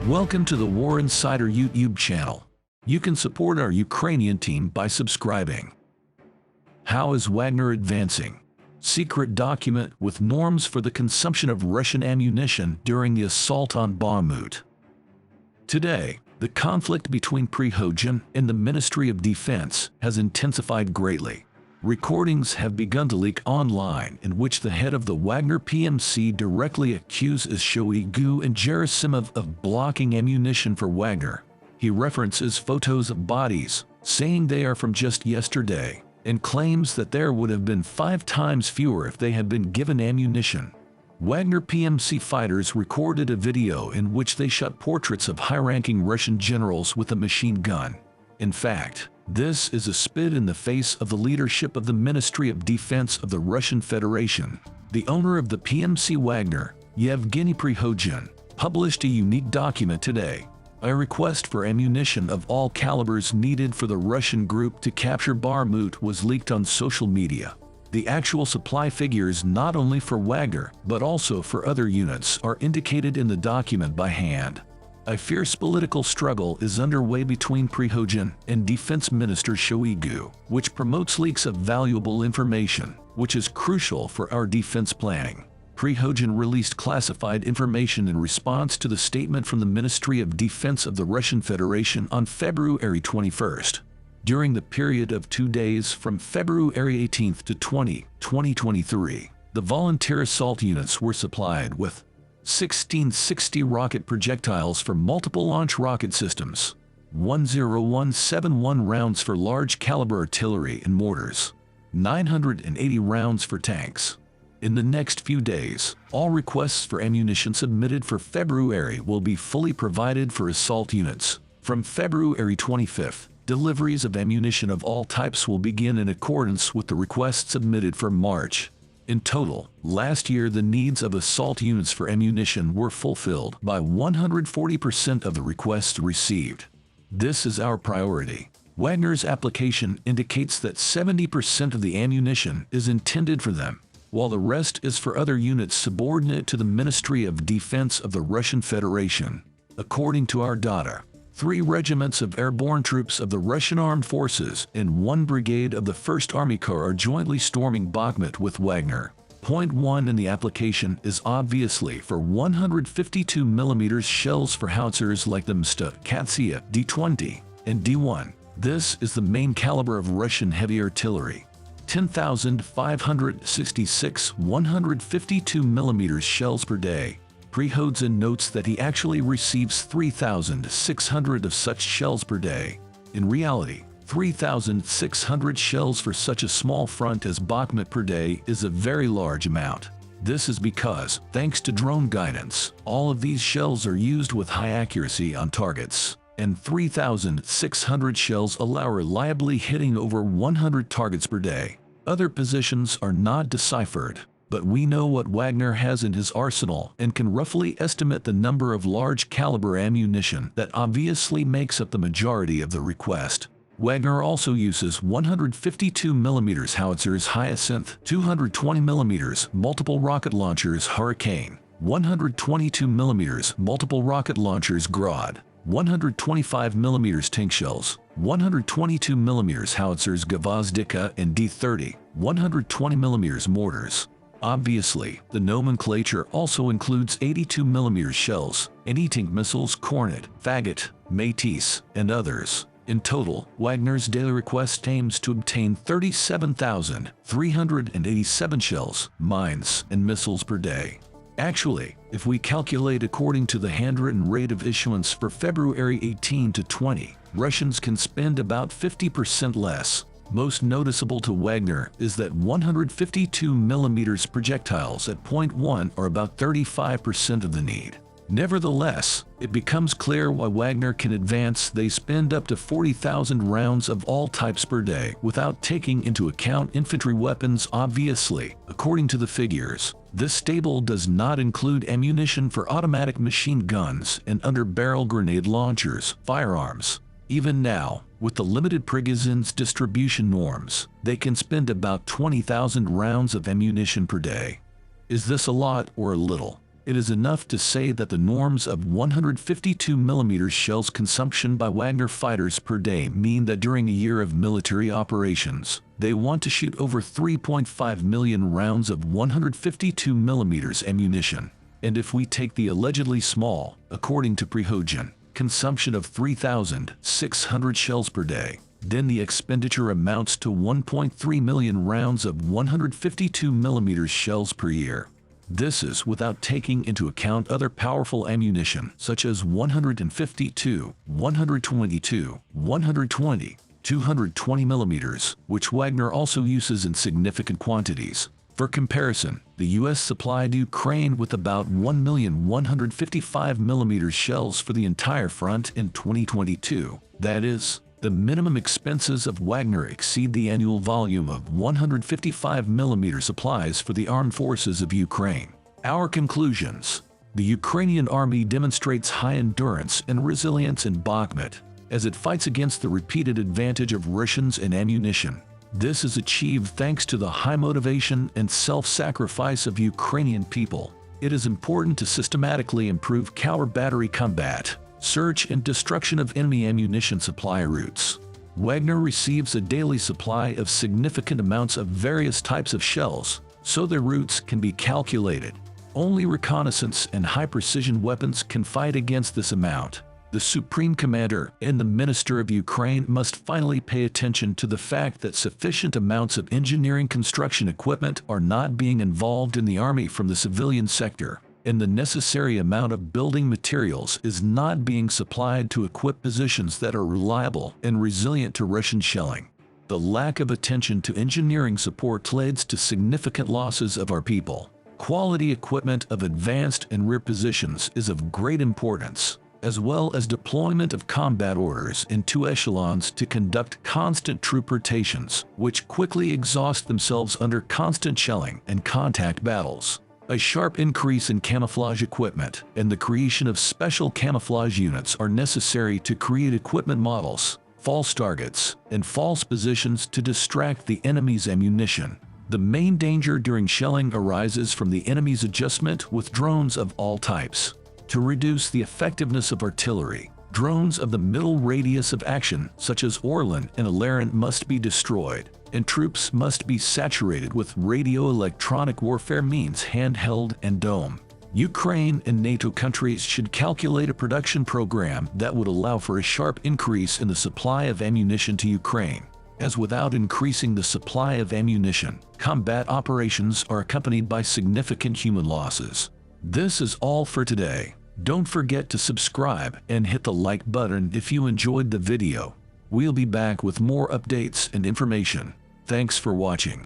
Welcome to the War Insider YouTube channel. You can support our Ukrainian team by subscribing. How is Wagner advancing? Secret document with norms for the consumption of Russian ammunition during the assault on Bakhmut. Today, the conflict between Prigozhin and the Ministry of Defense has intensified greatly. Recordings have begun to leak online in which the head of the Wagner PMC directly accuses Shoigu and Gerasimov of blocking ammunition for Wagner. He references photos of bodies, saying they are from just yesterday, and claims that there would have been 5 times fewer if they had been given ammunition. Wagner PMC fighters recorded a video in which they shot portraits of high-ranking Russian generals with a machine gun. In fact, this is a spit in the face of the leadership of the Ministry of Defense of the Russian Federation. The owner of the PMC Wagner, Yevgeny Prigozhin, published a unique document today. A request for ammunition of all calibers needed for the Russian group to capture Bakhmut was leaked on social media. The actual supply figures not only for Wagner but also for other units are indicated in the document by hand. A fierce political struggle is underway between Prigozhin and Defense Minister Shoigu, which promotes leaks of valuable information, which is crucial for our defense planning. Prigozhin released classified information in response to the statement from the Ministry of Defense of the Russian Federation on February 21st. During the period of 2 days from February 18 to 20, 2023, the volunteer assault units were supplied with 1660 rocket projectiles for multiple launch rocket systems, 10171 rounds for large caliber artillery and mortars, 980 rounds for tanks. In the next few days, all requests for ammunition submitted for February will be fully provided for assault units. From February 25th, deliveries of ammunition of all types will begin in accordance with the requests submitted for March. In total, last year the needs of assault units for ammunition were fulfilled by 140% of the requests received. This is our priority. Wagner's application indicates that 70% of the ammunition is intended for them, while the rest is for other units subordinate to the Ministry of Defense of the Russian Federation. According to our data, 3 regiments of airborne troops of the Russian Armed Forces and 1 brigade of the 1st Army Corps are jointly storming Bakhmut with Wagner. Point 1 in the application is obviously for 152 mm shells for howitzers like the Msta-Katsia D-20 and D-1. This is the main caliber of Russian heavy artillery. 10,566 152 mm shells per day. Prigozhin notes that he actually receives 3,600 of such shells per day. In reality, 3,600 shells for such a small front as Bakhmut per day is a very large amount. This is because, thanks to drone guidance, all of these shells are used with high accuracy on targets, and 3,600 shells allow reliably hitting over 100 targets per day. Other positions are not deciphered, but we know what Wagner has in his arsenal and can roughly estimate the number of large caliber ammunition that obviously makes up the majority of the request. Wagner also uses 152 mm howitzers Hyacinth, 220 mm multiple rocket launchers Hurricane, 122 mm multiple rocket launchers Grad, 125 mm tank shells, 122 mm howitzers Gvozdika and D-30, 120 mm mortars. Obviously, the nomenclature also includes 82 mm shells, anti-tank missiles Kornet, Faggot, Métis, and others. In total, Wagner's daily request aims to obtain 37,387 shells, mines, and missiles per day. Actually, if we calculate according to the handwritten rate of issuance for February 18 to 20, Russians can spend about 50% less. Most noticeable to Wagner is that 152 mm projectiles at point 1 are about 35% of the need. Nevertheless, it becomes clear why Wagner can advance. They spend up to 40,000 rounds of all types per day without taking into account infantry weapons. Obviously, according to the figures, this table does not include ammunition for automatic machine guns and under-barrel grenade launchers, firearms. Even now, with the limited Prigozhin's distribution norms, they can spend about 20,000 rounds of ammunition per day. Is this a lot or a little? It is enough to say that the norms of 152mm shells consumption by Wagner fighters per day mean that during a year of military operations, they want to shoot over 3.5 million rounds of 152mm ammunition. And if we take the allegedly small, according to Prigozhin, consumption of 3,600 shells per day, then the expenditure amounts to 1.3 million rounds of 152mm shells per year. This is without taking into account other powerful ammunition such as 152, 122, 120, 220mm, which Wagner also uses in significant quantities. For comparison, the US supplied Ukraine with about 1,155mm shells for the entire front in 2022. That is, the minimum expenses of Wagner exceed the annual volume of 155mm supplies for the armed forces of Ukraine. Our conclusions. The Ukrainian army demonstrates high endurance and resilience in Bakhmut, as it fights against the repeated advantage of Russians in ammunition. This is achieved thanks to the high motivation and self-sacrifice of Ukrainian people. It is important to systematically improve counter-battery combat, search and destruction of enemy ammunition supply routes. Wagner receives a daily supply of significant amounts of various types of shells, so their routes can be calculated. Only reconnaissance and high-precision weapons can fight against this amount. The Supreme Commander and the Minister of Ukraine must finally pay attention to the fact that sufficient amounts of engineering construction equipment are not being involved in the army from the civilian sector, and the necessary amount of building materials is not being supplied to equip positions that are reliable and resilient to Russian shelling. The lack of attention to engineering support leads to significant losses of our people. Quality equipment of advanced and rear positions is of great importance, as well as deployment of combat orders in two echelons to conduct constant troop rotations, which quickly exhaust themselves under constant shelling and contact battles. A sharp increase in camouflage equipment and the creation of special camouflage units are necessary to create equipment models, false targets, and false positions to distract the enemy's ammunition. The main danger during shelling arises from the enemy's adjustment with drones of all types. To reduce the effectiveness of artillery, drones of the middle radius of action, such as Orlan and Ilaren, must be destroyed, and troops must be saturated with radio-electronic warfare means handheld and dome. Ukraine and NATO countries should calculate a production program that would allow for a sharp increase in the supply of ammunition to Ukraine, as without increasing the supply of ammunition, combat operations are accompanied by significant human losses. This is all for today. Don't forget to subscribe and hit the like button if you enjoyed the video. We'll be back with more updates and information. Thanks for watching.